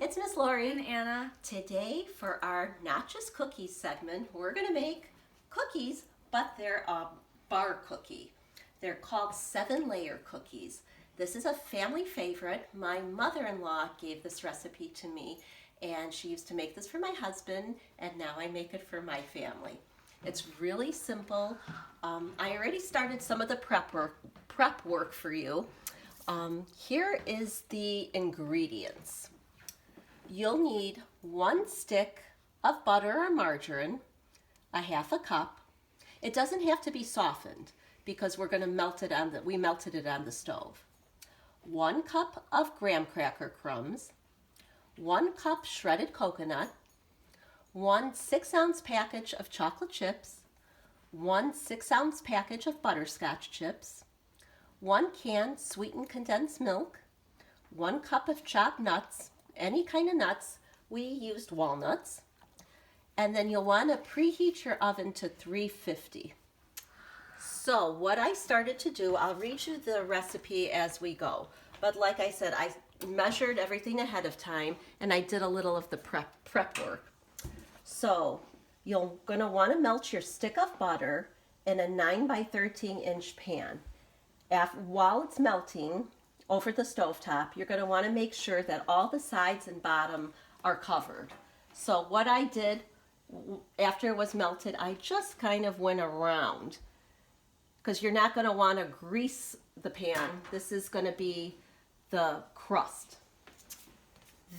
it's Miss Laurie And Anna. Today for our Not Just Cookies segment, we're going to make cookies, but they're a bar cookie. They're called 7-layer cookies. This is a family favorite. My mother-in-law gave this recipe to me, and she used to make this for my husband, and now I make it for my family. It's really simple. I already started some of the prep work for you. Here is the ingredients. You'll need 1 stick of butter or margarine, a 1/2 cup. It doesn't have to be softened because we're going to melt it on we melted it on the stove. 1 cup of graham cracker crumbs, 1 cup shredded coconut, 1 6-ounce package of chocolate chips, 1 6-ounce package of butterscotch chips, 1 can sweetened condensed milk, 1 cup of chopped nuts, any kind of nuts. We used walnuts. And then you'll want to preheat your oven to 350. So what I started to do, I'll read you the recipe as we go. But like I said, I measured everything ahead of time and I did a little of the prep work. So you're going to want to melt your stick of butter in a 9 by 13 inch pan. While it's melting over the stovetop, you're going to want to make sure that all the sides and bottom are covered. So what I did after it was melted, I just kind of went around, because you're not going to want to grease the pan. This is going to be the crust.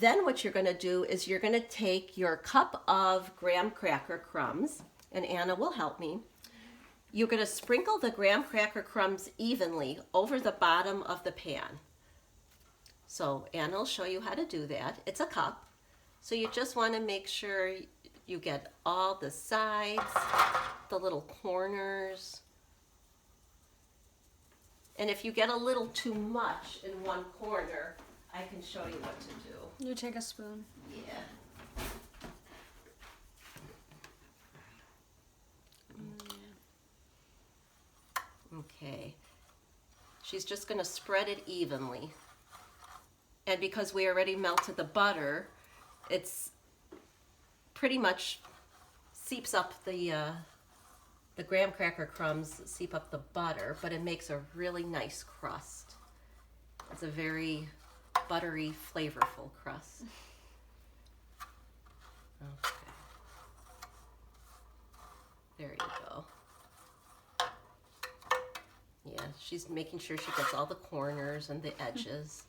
Then what you're going to do is you're going to take your cup of graham cracker crumbs, and Anna will help me. You're going to sprinkle the graham cracker crumbs evenly over the bottom of the pan. So Anna will show you how to do that. It's a cup. So you just want to make sure you get all the sides, the little corners. And if you get a little too much in one corner, I can show you what to do. You take a spoon. Yeah. Okay, she's just going to spread it evenly. And because we already melted the butter, it's pretty much seeps up the graham cracker crumbs seep up the butter, but it makes a really nice crust. It's a very buttery, flavorful crust. Okay. There you go. Yeah, she's making sure she gets all the corners and the edges,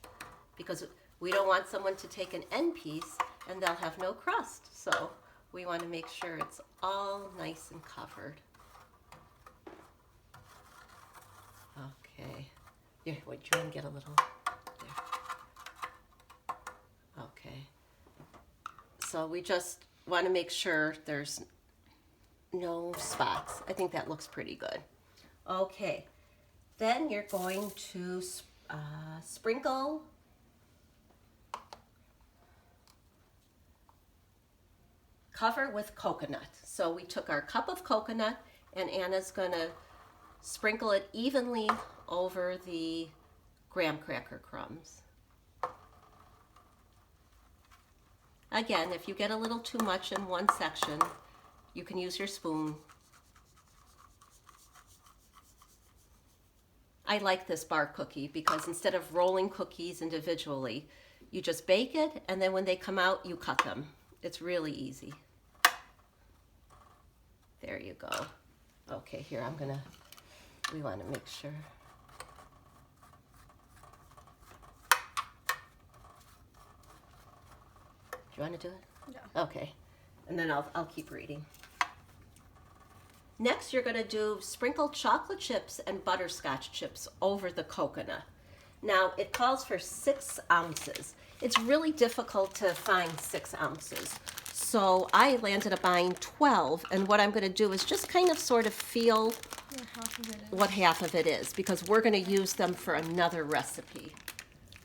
because we don't want someone to take an end piece and they'll have no crust. So we want to make sure it's all nice and covered. Okay. Here, wait, try and get a little there. Okay. So we just want to make sure there's no spots. I think that looks pretty good. Okay. Then you're going to sprinkle cover with coconut. So we took our cup of coconut and Anna's going to sprinkle it evenly over the graham cracker crumbs. Again, if you get a little too much in one section, you can use your spoon. I like this bar cookie because instead of rolling cookies individually, you just bake it, and then when they come out, you cut them. It's really easy. There you go. Okay, here we want to make sure. Do you want to do it? Yeah. Okay, and then I'll keep reading. Next, you're going to do sprinkle chocolate chips and butterscotch chips over the coconut. Now, it calls for 6 ounces. It's really difficult to find 6 ounces. So I landed up buying 12, and what I'm going to do is just kind of sort of feel what half of it is, because we're going to use them for another recipe.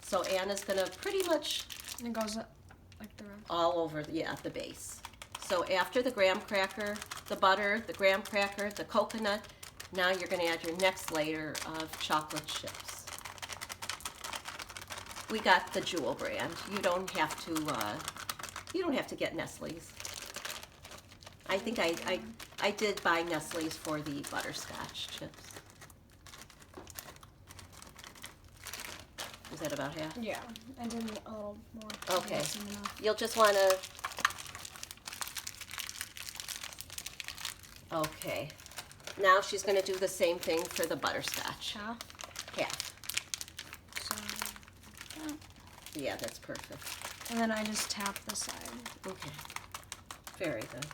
So Anna's going to pretty much... It goes like the rest. All over, the base. So after the graham cracker, the butter, the graham cracker, the coconut, now you're going to add your next layer of chocolate chips. we got the Jewel brand. You don't have to get Nestle's. I think I did buy Nestle's for the butterscotch chips. Is that about half? Yeah, I did a little more. Okay. Wasn't enough. You'll just want to. Okay. Now she's going to do the same thing for the butterscotch. Half. Half. So, Yeah, that's perfect. and then I just tap the side. Okay. Very good.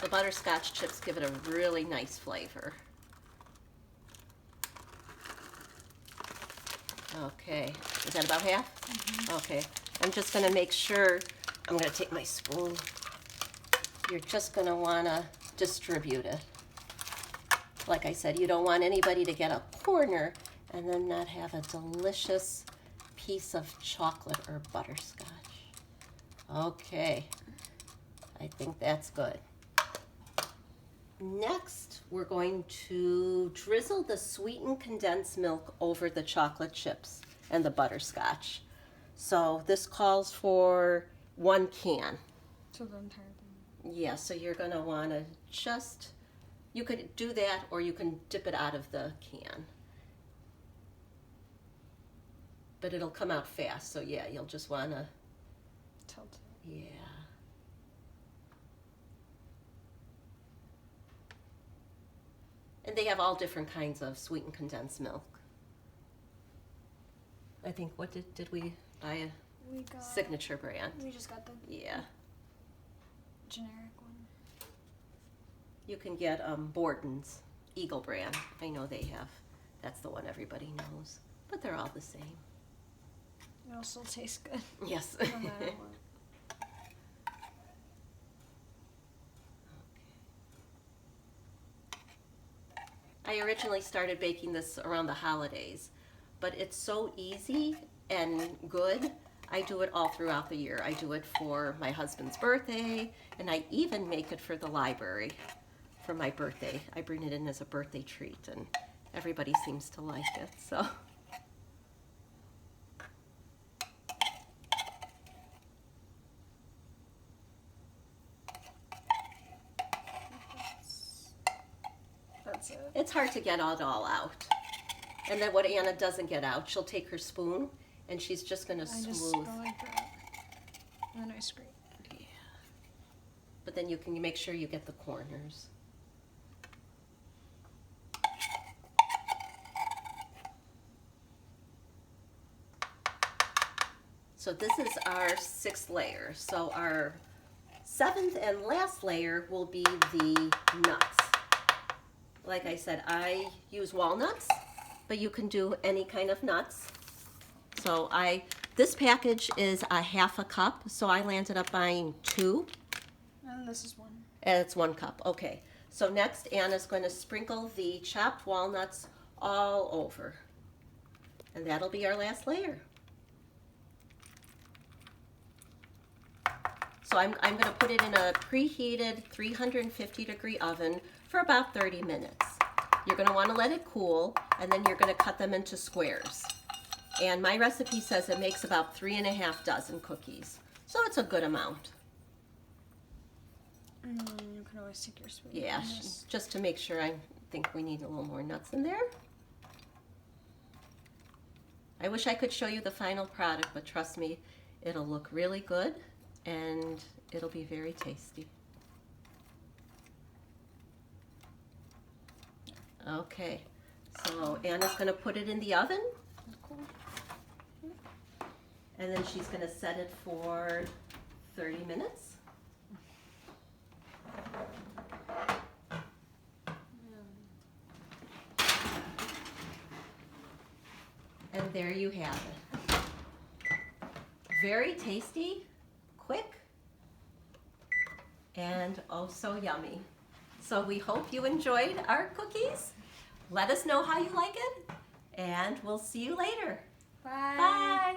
The butterscotch chips give it a really nice flavor. Okay, is that about half? Mm-hmm. Okay, I'm just gonna make sure, I'm gonna take my spoon. You're just gonna wanna distribute it. Like I said, you don't want anybody to get a corner and then not have a delicious piece of chocolate or butterscotch. Okay, I think that's good. Next, we're going to drizzle the sweetened condensed milk over the chocolate chips and the butterscotch. So this calls for 1 can. So the entire thing. Yeah, so you're going to want to just, you could do that or you can dip it out of the can. But it'll come out fast, so yeah, you'll just want to. Tilt it. Yeah. And they have all different kinds of sweetened condensed milk. I think, what did we buy a We got. signature brand? We just got the Yeah. generic one. You can get Borden's Eagle brand. I know they have. That's the one everybody knows. But they're all the same. It'll still taste good. Yes. No matter what. I originally started baking this around the holidays, but it's so easy and good. I do it all throughout the year. I do it for my husband's birthday, and I even make it for the library for my birthday. I bring it in as a birthday treat, and everybody seems to like it, so. That's it. It's hard to get it all out. And then what Anna doesn't get out, she'll take her spoon and she's just going to I just smooth. go like that. And then I scrape. Yeah. But then you can make sure you get the corners. So this is our 6th layer. So our 7th and last layer will be the nuts. Like I said, I use walnuts, but you can do any kind of nuts. So this package is a 1/2 cup, so I landed up buying 2. And this is 1. And it's 1 cup, okay. So next, Anna's going to sprinkle the chopped walnuts all over. And that'll be our last layer. So I'm going to put it in a preheated 350-degree oven for about 30 minutes. You're going to want to let it cool, and then you're going to cut them into squares. And my recipe says it makes about 3½ dozen cookies. So it's a good amount. You can always take your spoon. Yeah, and just- just to make sure. I think we need a little more nuts in there. I wish I could show you the final product, but trust me, it'll look really good and it'll be very tasty. Okay, so Anna's going to put it in the oven, Cool. and then she's going to set it for 30 minutes. And there you have it. Very tasty, quick, and oh so yummy. So we hope you enjoyed our cookies. Let us know how you like it, and we'll see you later. Bye. Bye.